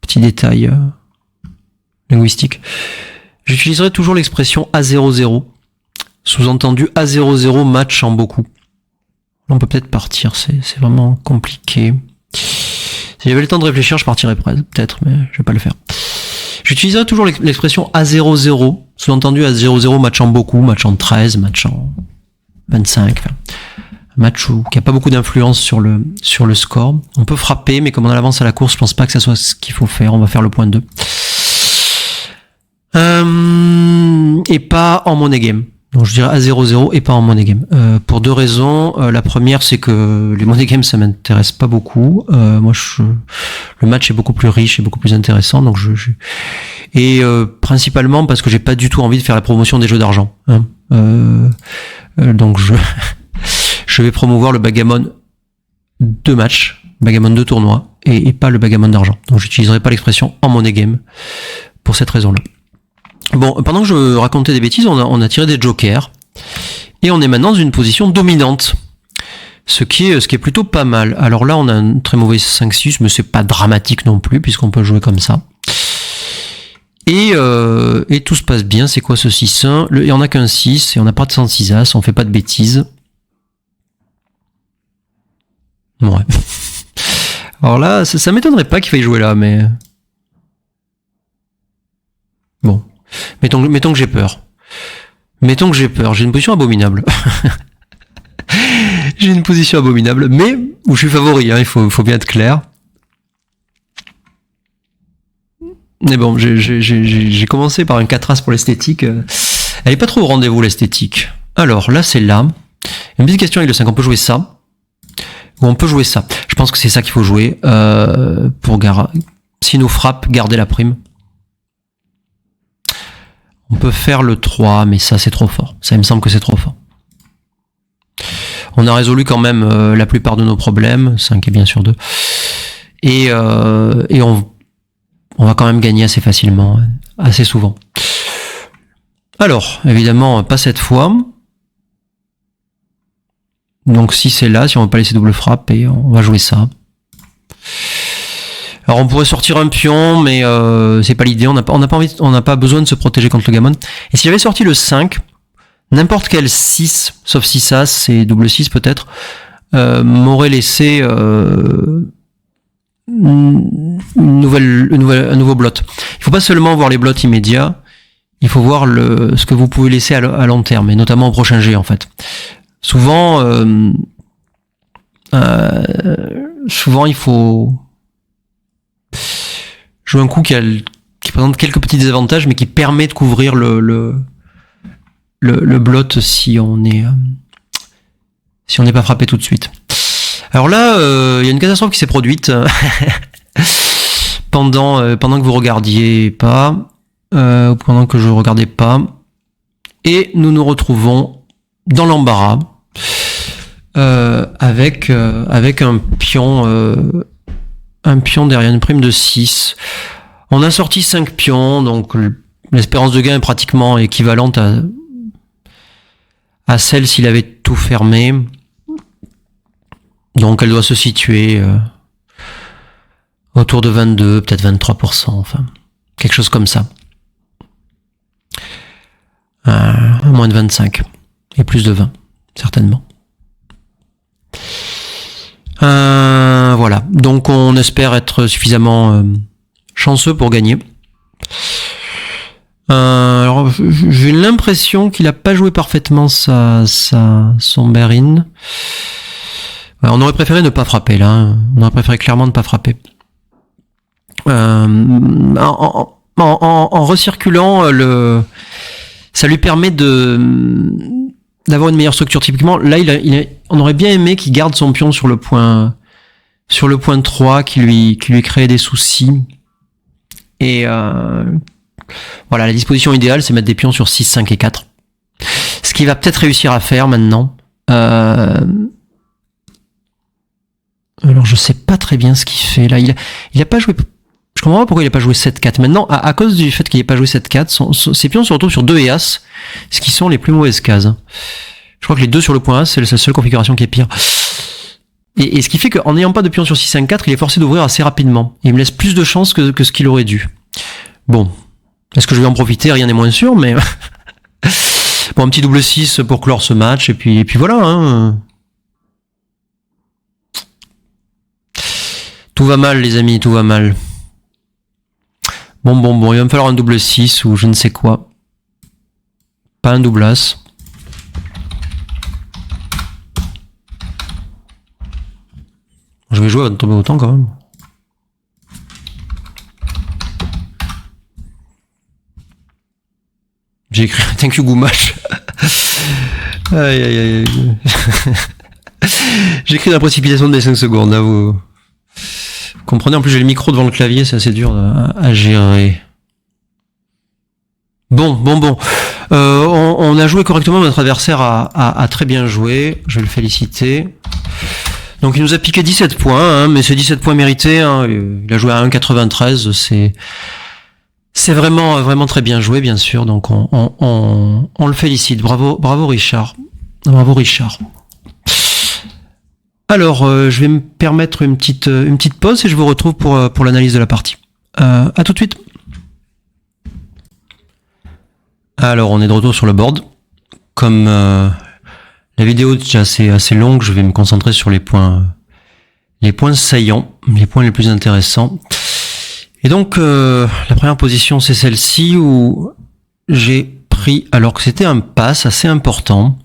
petit détail linguistique, j'utiliserai toujours l'expression A0-0, sous-entendu A0-0, match en beaucoup. On peut peut-être partir, c'est vraiment compliqué. Si j'avais le temps de réfléchir, je partirais peut-être, mais je vais pas le faire. J'utiliserai toujours l'expression A0-0, sous-entendu A0-0, match en beaucoup, match en 13, match en 25. Enfin, un match qui n'a pas beaucoup d'influence sur le score. On peut frapper, mais comme on avance à la course, je pense pas que ça soit ce qu'il faut faire. On va faire le point 2. Et pas en money game. Donc je dirais A0-0 et pas en money game. Pour deux raisons. La première, c'est que les money games, ça m'intéresse pas beaucoup. Moi, le match est beaucoup plus riche et beaucoup plus intéressant. Donc principalement parce que j'ai pas du tout envie de faire la promotion des jeux d'argent. Hein. Donc je vais promouvoir le backgammon de match, backgammon de tournoi et pas le backgammon d'argent. Donc j'utiliserai pas l'expression en money game pour cette raison-là. Bon, pendant que je racontais des bêtises, on a tiré des jokers et on est maintenant dans une position dominante, ce qui est plutôt pas mal. Alors là, on a un très mauvais 5-6, mais c'est pas dramatique non plus puisqu'on peut jouer comme ça. Et tout se passe bien. C'est quoi ce 6-1 ? Il y en a qu'un 6 et on n'a pas de 106 as, on fait pas de bêtises. Ouais. Alors là, ça m'étonnerait pas qu'il faille jouer là, mais bon. Mettons que j'ai peur. J'ai une position abominable. J'ai une position abominable, mais où je suis favori, hein, il faut bien être clair. Mais bon, j'ai commencé par un 4 as pour l'esthétique. Elle est pas trop au rendez-vous, l'esthétique. Alors, là, c'est là. Une petite question avec le 5, on peut jouer ça. Ou on peut jouer ça. Je pense que c'est ça qu'il faut jouer. Si nous frappe, garder la prime. On peut faire le 3, mais ça c'est trop fort. Ça il me semble que c'est trop fort. On a résolu quand même la plupart de nos problèmes, 5 est bien sûr 2. Et on va quand même gagner assez facilement, assez souvent. Alors, évidemment, pas cette fois. Donc si c'est là, si on veut pas laisser double frappe, et on va jouer ça. Alors on pourrait sortir un pion, mais c'est pas l'idée. On n'a pas besoin de se protéger contre le gammon. Et si j'avais sorti le 5, n'importe quel 6, sauf 6 as et double 6 peut-être, m'aurait laissé un nouveau blot. Il faut pas seulement voir les blots immédiats, il faut voir ce que vous pouvez laisser à long terme, et notamment au prochain jet en fait. Souvent il faut jouer un coup qui présente quelques petits désavantages, mais qui permet de couvrir le blot si on n'est pas frappé tout de suite. Alors là, il y a une catastrophe qui s'est produite pendant que vous regardiez pas, ou pendant que je regardais pas, et nous nous retrouvons dans l'embarras avec un pion derrière une prime de 6. On a sorti 5 pions, donc l'espérance de gain est pratiquement équivalente à celle s'il avait tout fermé. Donc elle doit se situer autour de 22, peut-être 23%, enfin, quelque chose comme ça. Moins de 25, et plus de 20, certainement. Voilà, donc on espère être suffisamment chanceux pour gagner. Alors j'ai l'impression qu'il a pas joué parfaitement son bear-in. On aurait préféré ne pas frapper là, hein. On aurait préféré clairement ne pas frapper. En recirculant ça lui permet d'avoir une meilleure structure. Typiquement, là, on aurait bien aimé qu'il garde son pion sur le point 3, qui lui crée des soucis. Et voilà, la disposition idéale, c'est mettre des pions sur 6, 5 et 4. Ce qu'il va peut-être réussir à faire maintenant. Alors, je sais pas très bien ce qu'il fait. Là, il a pas joué. Je comprends pas pourquoi il n'a pas joué 7-4. Maintenant, à cause du fait qu'il n'ait pas joué 7-4, ses pions se retrouvent sur 2 et As, ce qui sont les plus mauvaises cases. Je crois que les 2 sur le point As, c'est la seule configuration qui est pire. Et ce qui fait qu'en n'ayant pas de pion sur 6-5-4, il est forcé d'ouvrir assez rapidement. Et il me laisse plus de chances que ce qu'il aurait dû. Bon. Est-ce que je vais en profiter? Rien n'est moins sûr, mais... bon, un petit double 6 pour clore ce match, et puis voilà, hein. Tout va mal, les amis, tout va mal. Bon, il va me falloir un double 6 ou je ne sais quoi. Pas un double As. Je vais jouer avant de tomber autant quand même. J'ai écrit thank you Goumache. Aïe. J'ai écrit la précipitation des 5 secondes, là vous comprenez, en plus j'ai le micro devant le clavier, c'est assez dur à gérer. Bon. On a joué correctement, notre adversaire a très bien joué, je vais le féliciter. Donc il nous a piqué 17 points, hein, mais c'est 17 points mérités, hein. Il a joué à 1,93, c'est vraiment très bien joué, bien sûr, donc on le félicite. Bravo Richard. Alors, je vais me permettre une petite pause et je vous retrouve pour l'analyse de la partie. À tout de suite. Alors, on est de retour sur le board. Comme la vidéo est déjà assez longue, je vais me concentrer sur les points saillants, les points les plus intéressants. Et donc, la première position, c'est celle-ci où j'ai pris, alors que c'était un pass assez important,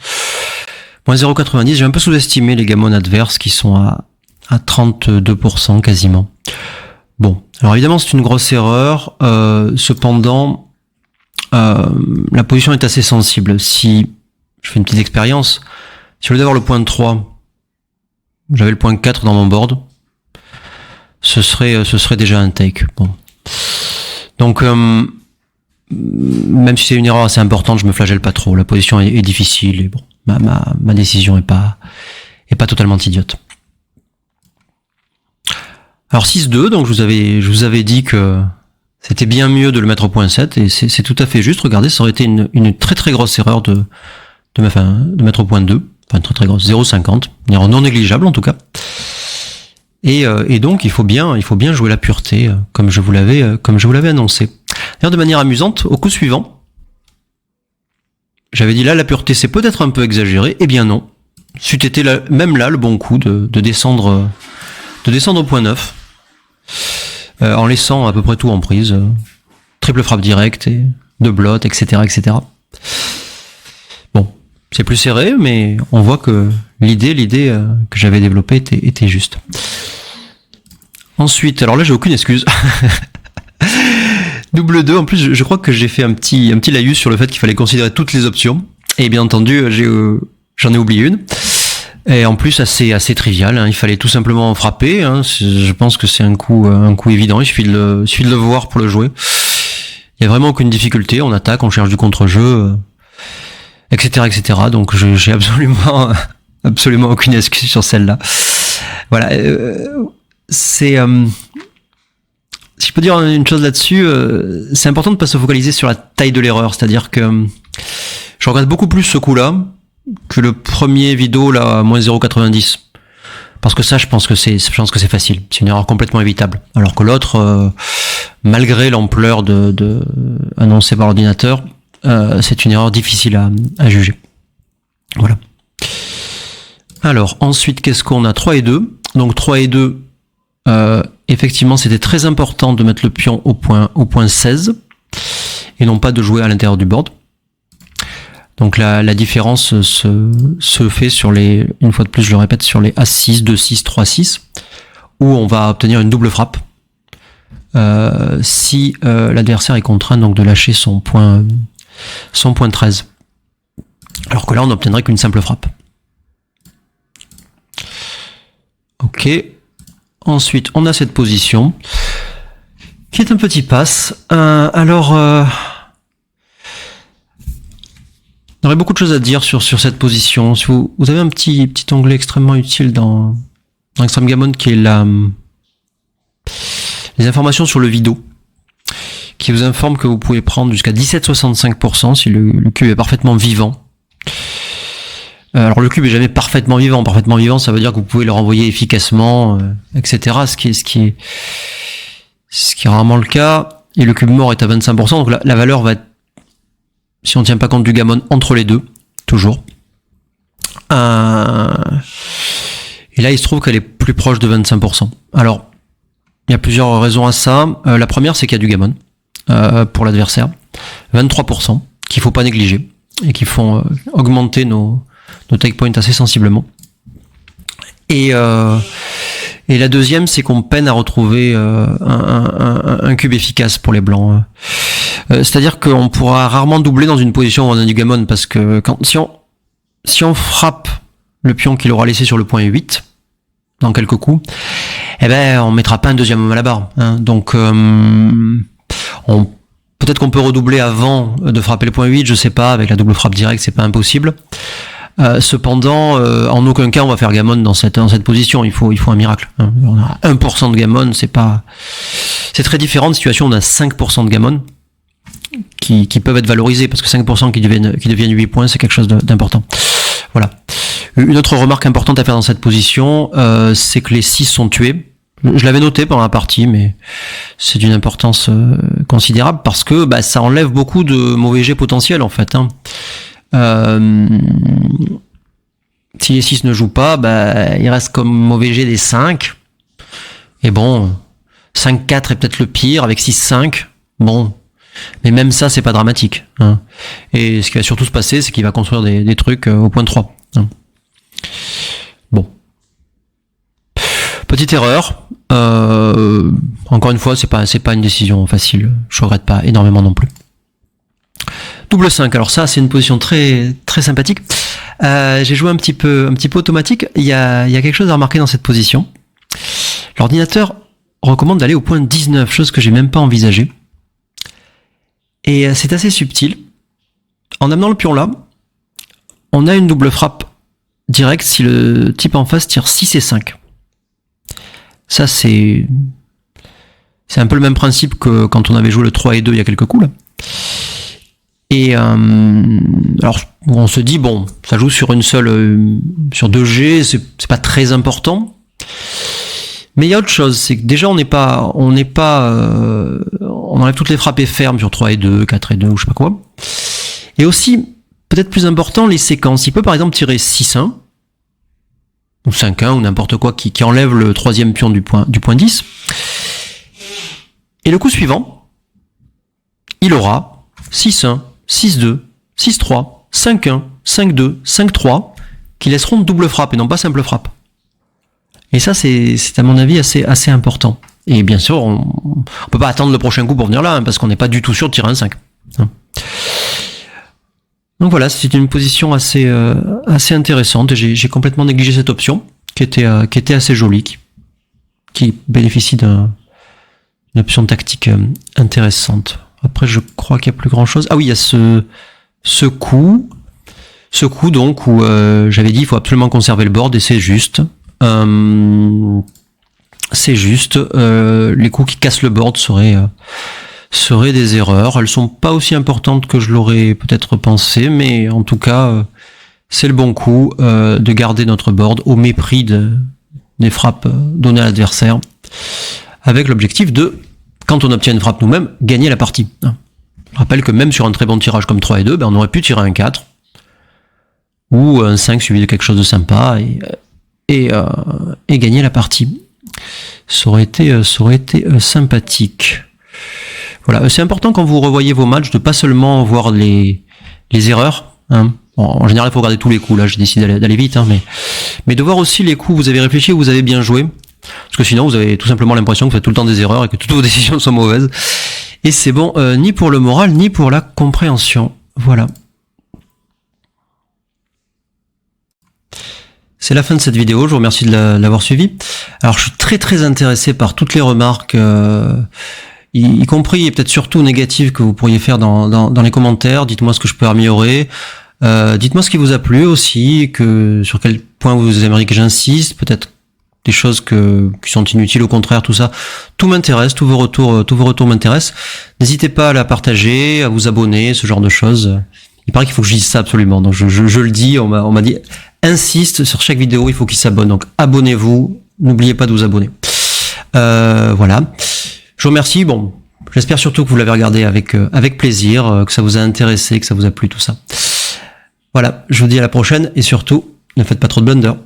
moins 0,90, j'ai un peu sous-estimé les gamons adverses qui sont à 32% quasiment. Bon, alors évidemment c'est une grosse erreur, cependant la position est assez sensible. Si je fais une petite expérience, si au lieu d'avoir le point 3, j'avais le point 4 dans mon board, ce serait déjà un take. Bon. Donc même si c'est une erreur assez importante, je me flagelle pas trop. La position est difficile et bon, ma décision est pas totalement idiote. Alors 6-2, donc je vous avais dit que c'était bien mieux de le mettre au point 7 et c'est tout à fait juste. Regardez, ça aurait été une très très grosse erreur de mettre au point 2, enfin très très grosse, 0,50, une erreur non négligeable en tout cas. Et donc il faut bien jouer la pureté comme je vous l'avais annoncé. D'ailleurs, de manière amusante, au coup suivant, j'avais dit là la pureté c'est peut-être un peu exagéré, eh bien non. C'eût été même là le bon coup de descendre au point 9 en laissant à peu près tout en prise, triple frappe directe et de blot, etc. Bon, c'est plus serré, mais on voit que l'idée que j'avais développée était juste. Ensuite, alors là j'ai aucune excuse. Double 2, en plus je crois que j'ai fait un petit laïus sur le fait qu'il fallait considérer toutes les options. Et bien entendu, j'en ai oublié une. Et en plus assez trivial, hein. Il fallait tout simplement frapper, hein. Je pense que c'est un coup évident, il suffit de le voir pour le jouer. Il y a vraiment aucune difficulté, on attaque, on cherche du contre-jeu, etc. Donc j'ai absolument aucune excuse sur celle-là. Voilà, c'est si je peux dire une chose là-dessus, c'est important de pas se focaliser sur la taille de l'erreur, c'est-à-dire que je regarde beaucoup plus ce coup-là que le premier vidéo là à moins 0,90, parce que ça je pense que c'est facile, c'est une erreur complètement évitable, alors que l'autre malgré l'ampleur de annoncée par l'ordinateur, c'est une erreur difficile à juger. Voilà. Alors ensuite qu'est-ce qu'on a? 3 et 2, donc 3 et 2, effectivement c'était très important de mettre le pion au point 16 et non pas de jouer à l'intérieur du board. Donc la différence se fait une fois de plus je le répète, sur les As6, 2-6, 3-6, où on va obtenir une double frappe si l'adversaire est contraint donc de lâcher son point 13. Alors que là on n'obtiendrait qu'une simple frappe. Ok. Ensuite on a cette position qui est un petit pass. Il y aurait beaucoup de choses à dire sur cette position. Si vous avez un petit onglet extrêmement utile dans Extreme Gammon qui est la les informations sur le Vido, qui vous informe que vous pouvez prendre jusqu'à 17,65% si le cube est parfaitement vivant. Alors le cube est jamais parfaitement vivant. Parfaitement vivant, ça veut dire que vous pouvez le renvoyer efficacement, etc. Ce qui est rarement le cas. Et le cube mort est à 25%. Donc la valeur va être, si on ne tient pas compte du gammon, entre les deux, toujours. Et là, il se trouve qu'elle est plus proche de 25%. Alors, il y a plusieurs raisons à ça. La première, c'est qu'il y a du gammon pour l'adversaire. 23%, qu'il faut pas négliger et qui font augmenter nos take points assez sensiblement. Et la deuxième, c'est qu'on peine à retrouver un cube efficace pour les blancs. C'est-à-dire qu'on pourra rarement doubler dans une position où on a du gammon, parce que si on frappe le pion qu'il aura laissé sur le point 8 dans quelques coups, eh ben on mettra pas un deuxième homme à la barre. Hein. Donc peut-être qu'on peut redoubler avant de frapper le point 8, je sais pas, avec la double frappe directe, c'est pas impossible. Cependant, en aucun cas on va faire gammon dans cette position. Il faut un miracle. Hein. On a 1% de gammon, c'est très différent de situation où on a 5% de gammon qui peuvent être valorisés, parce que 5% qui deviennent 8 points, c'est quelque chose d'important. Voilà. Une autre remarque importante à faire dans cette position, c'est que les 6 sont tués. Je l'avais noté pendant la partie, mais c'est d'une importance considérable, parce que ça enlève beaucoup de mauvais jets potentiels en fait. Hein. Si les 6 ne jouent pas, il reste comme mauvais jet des 5. Et bon, 5-4 est peut-être le pire, avec 6-5. Bon, mais même ça, c'est pas dramatique. Hein. Et ce qui va surtout se passer, c'est qu'il va construire des trucs au point 3. Hein. Bon. Petite erreur. Encore une fois, c'est pas une décision facile. Je regrette pas énormément non plus. Double 5. Alors ça, c'est une position très très sympathique. J'ai joué un petit peu automatique. Il y a quelque chose à remarquer dans cette position. L'ordinateur recommande d'aller au point 19, chose que j'ai même pas envisagée. Et c'est assez subtil. En amenant le pion là, on a une double frappe directe si le type en face tire 6 et 5. Ça, c'est un peu le même principe que quand on avait joué le 3 et 2 il y a quelques coups là. Et alors on se dit bon, ça joue sur sur 2 G, c'est pas très important. Mais il y a autre chose, c'est que déjà on enlève toutes les frappes et fermes sur 3 et 2, 4 et 2 ou je sais pas quoi. Et aussi, peut-être plus important, les séquences. Il peut par exemple tirer 6-1 ou 5-1 ou n'importe quoi qui enlève le troisième pion du point 10. Et le coup suivant, il aura 6-1, 6-2, 6-3, 5-1, 5-2, 5-3 qui laisseront double frappe et non pas simple frappe. Et ça, c'est à mon avis assez important. Et bien sûr, on peut pas attendre le prochain coup pour venir là, hein, parce qu'on n'est pas du tout sûr de tirer un 5. Hein. Donc voilà, c'est une position assez intéressante. Et j'ai complètement négligé cette option, qui était assez jolie, qui bénéficie d'une option tactique intéressante. Après, je crois qu'il n'y a plus grand chose. Ah oui, il y a ce coup donc où j'avais dit il faut absolument conserver le board, et c'est juste. Les coups qui cassent le board seraient des erreurs. Elles sont pas aussi importantes que je l'aurais peut-être pensé, mais en tout cas, c'est le bon coup de garder notre board au mépris des frappes données à l'adversaire, avec l'objectif de, quand on obtient une frappe nous-mêmes, gagner la partie. Je rappelle que même sur un très bon tirage comme 3 et 2, on aurait pu tirer un 4 ou un 5 suivi de quelque chose de sympa et gagner la partie. Ça aurait été sympathique. Voilà, c'est important quand vous revoyez vos matchs de pas seulement voir les erreurs. Hein. Bon, en général, il faut regarder tous les coups. Là, j'ai décidé d'aller vite, hein, mais de voir aussi les coups où vous avez réfléchi, où vous avez bien joué, parce que sinon, vous avez tout simplement l'impression que vous faites tout le temps des erreurs et que toutes vos décisions sont mauvaises. Et c'est bon, ni pour le moral, ni pour la compréhension. Voilà. C'est la fin de cette vidéo, je vous remercie de l'avoir suivi. Alors je suis très très intéressé par toutes les remarques, y compris et peut-être surtout négatives, que vous pourriez faire dans les commentaires. Dites-moi ce que je peux améliorer. Dites-moi ce qui vous a plu aussi, sur quel point vous aimeriez que j'insiste, peut-être des choses qui sont inutiles, au contraire, tout ça. Tout m'intéresse, tous vos retours m'intéressent. N'hésitez pas à la partager, à vous abonner, ce genre de choses. Il paraît qu'il faut que je dise ça absolument. Donc je le dis, on m'a dit, insiste sur chaque vidéo, il faut qu'il s'abonne. Donc abonnez-vous, n'oubliez pas de vous abonner. Voilà. Je vous remercie. Bon, j'espère surtout que vous l'avez regardé avec plaisir, que ça vous a intéressé, que ça vous a plu, tout ça. Voilà, je vous dis à la prochaine et surtout, ne faites pas trop de blunders.